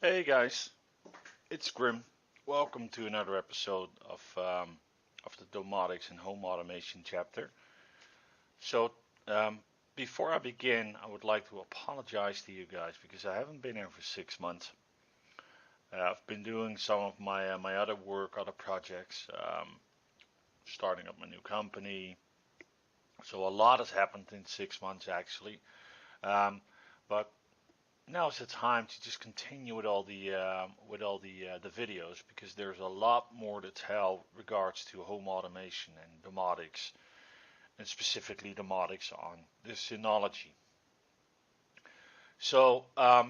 Hey guys, it's Grim. Welcome to another episode of the Domotics and Home Automation chapter. So, um, before I begin, I would like to apologize to you guys because I haven't been here for 6 months. I've been doing some of my other work, other projects, starting up my new company. So a lot has happened in 6 months actually. Um, but Now's the time to just continue with all the videos because there's a lot more to tell regards to home automation and domotics, and specifically domotics on the Synology. So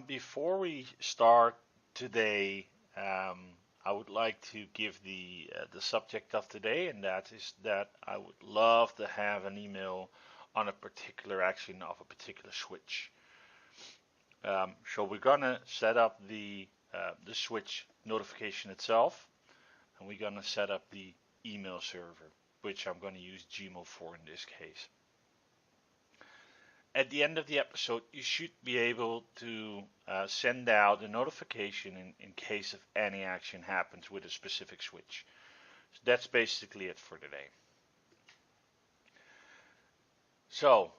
before we start today, I would like to give the subject of today, and that is that I would love to have an email on a particular action of a particular switch. So we're gonna set up the switch notification itself, and we're gonna set up the email server, which I'm gonna use Gmail for in this case. At the end of the episode, you should be able to send out a notification in case of any action happens with a specific switch. So that's basically it for today. So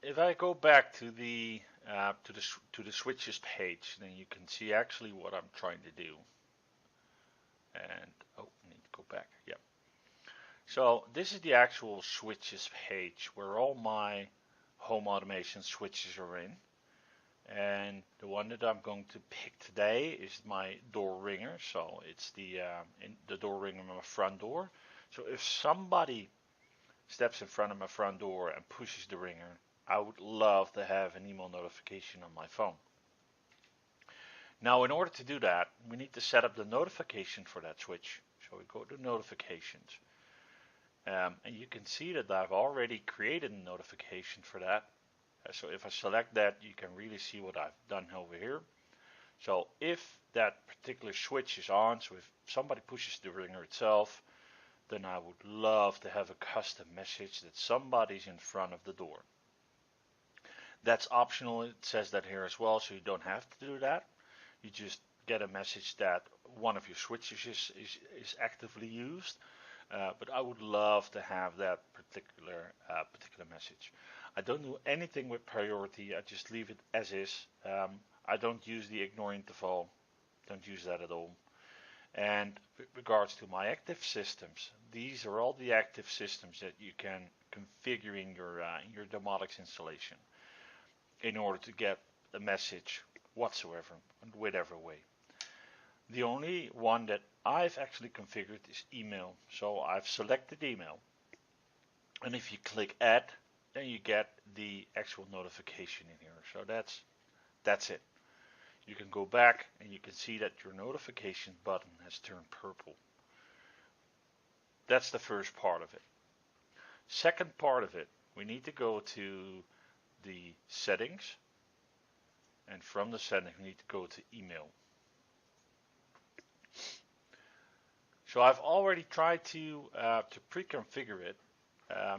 if I go back to the switches page, then you can see actually what I'm trying to do. And I need to go back. Yeah. So this is the actual switches page where all my home automation switches are in. And the one that I'm going to pick today is my door ringer. So it's the door ringer on my front door. So if somebody steps in front of my front door and pushes the ringer, I would love to have an email notification on my phone. Now, in order to do that, we need to set up the notification for that switch. So we go to notifications. And you can see that I've already created a notification for that. So if I select that, you can really see what I've done over here. So if that particular switch is on, so if somebody pushes the ringer itself, then I would love to have a custom message that somebody's in front of the door. That's optional, it says that here as well, so you don't have to do that. You just get a message that one of your switches is actively used. But I would love to have that particular message. I don't do anything with priority. I just leave it as is. I don't use the ignore interval. Don't use that at all. And with regards to my active systems, these are all the active systems that you can configure in your Domoticz installation in order to get a message whatsoever in whatever way. The only one that I've actually configured is email. So I've selected email. And if you click add, then you get the actual notification in here. So that's it. You can go back and you can see that your notification button has turned purple. That's the first part of it. Second part of it, we need to go to the settings, and from the settings we need to go to email. So I've already tried to pre-configure it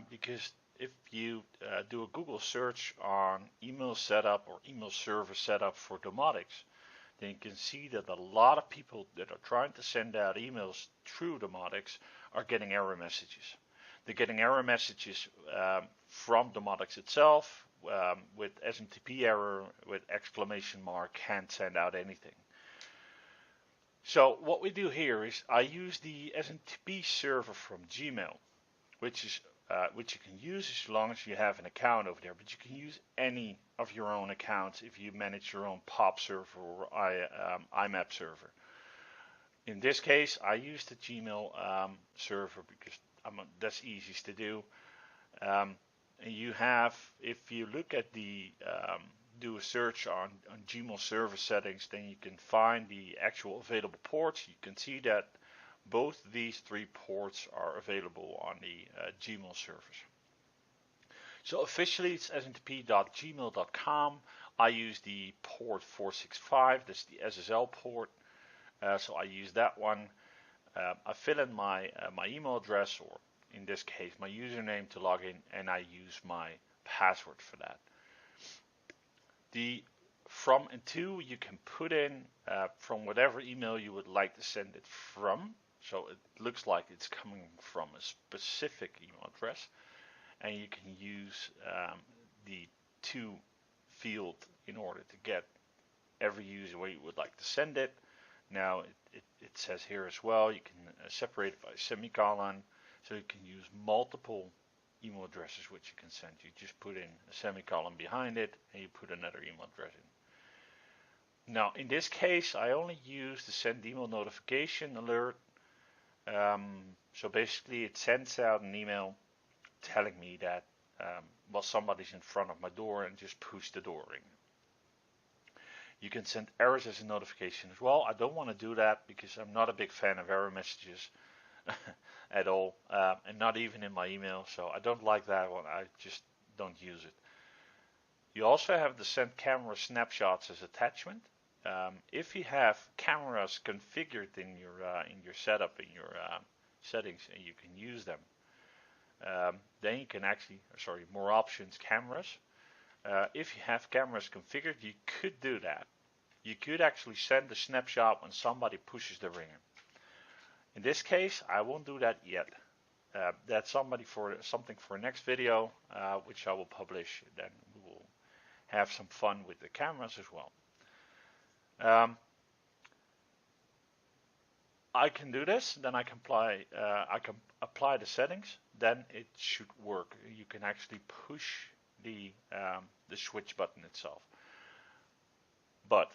because if you do a Google search on email setup or email server setup for Domoticz, then you can see that a lot of people that are trying to send out emails through Domoticz are getting error messages. They're getting error messages from Domoticz itself with SMTP error, with exclamation mark, can't send out anything. So what we do here is I use the SMTP server from Gmail, which you can use as long as you have an account over there. But you can use any of your own accounts if you manage your own POP server or IMAP server. In this case, I use the Gmail server because that's easiest to do. You have, if you look at do a search on Gmail server settings, then you can find the actual available ports. You can see that both these three ports are available on the Gmail servers. So officially it's smtp.gmail.com. I use the port 465, that's the SSL port. So I use that one. I fill in my email address, or in this case my username, to log in, and I use my password for that. The from and to, you can put in from whatever email you would like to send it from. So it looks like it's coming from a specific email address, and you can use the to field in order to get every user where you would like to send it. Now it says here as well, you can separate it by a semicolon, so you can use multiple email addresses which you can send. You just put in a semicolon behind it and you put another email address in. Now in this case I only use the send email notification alert. So basically it sends out an email telling me that well, somebody's in front of my door, and just push the door ring. You can send errors as a notification as well. I don't want to do that because I'm not a big fan of error messages at all, and not even in my email, so I don't like that one. I just don't use it. You also have the send camera snapshots as attachment. If you have cameras configured in your setup, in your settings, and you can use them, then you can actually, more options, cameras. If you have cameras configured, you could do that. You could actually send a snapshot when somebody pushes the ringer. In this case, I won't do that yet. That's something for next video, which I will publish. Then we will have some fun with the cameras as well. I can do this, then I can apply the settings, then it should work. You can actually push the switch button itself. But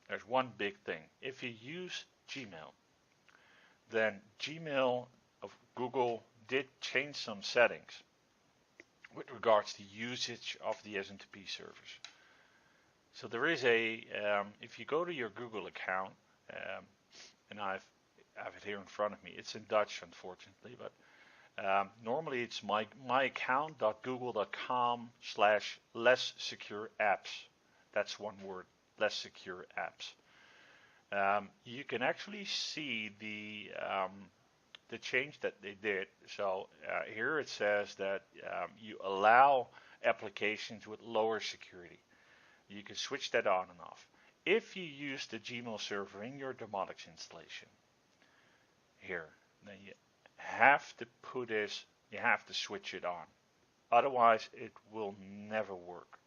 there's one big thing. If you use Gmail, then Gmail of Google did change some settings with regards to usage of the SMTP servers. So there is if you go to your Google account, and I have it here in front of me. It's in Dutch, unfortunately, but normally it's myaccount.google.com/less-secure-apps. That's one word, less secure apps. You can actually see the change that they did. So here it says that you allow applications with lower security. You can switch that on and off. If you use the Gmail server in your Domoticz installation here, then you have to switch it on. Otherwise, it will never work.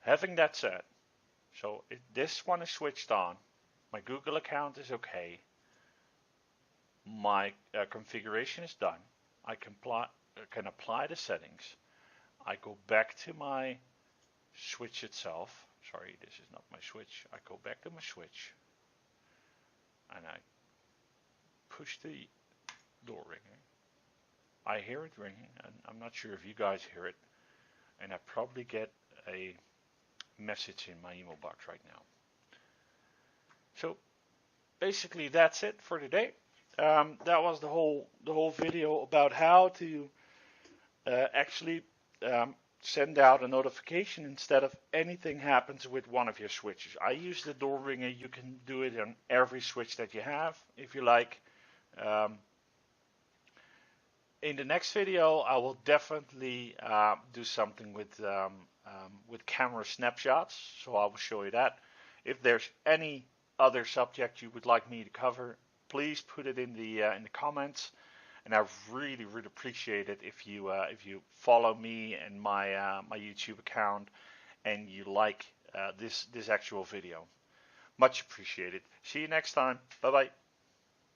Having that said, so this one is switched on. My Google account is okay. My configuration is done. I can apply the settings. I go back to my switch itself. Sorry, this is not my switch. I go back to my switch and I push the door ringer. I hear it ringing, and I'm not sure if you guys hear it, and I probably get a message in my email box right now. So basically that's it for today. That was the whole video about how to actually send out a notification instead of anything happens with one of your switches. I use the door ringer. You can do it on every switch that you have if you like. In the next video, I will definitely do something with camera snapshots, so I will show you that. If there's any other subject you would like me to cover, please put it in the comments. And I really appreciate it if you follow me and my YouTube account and you like this actual video. Much appreciated. See you next time. Bye bye.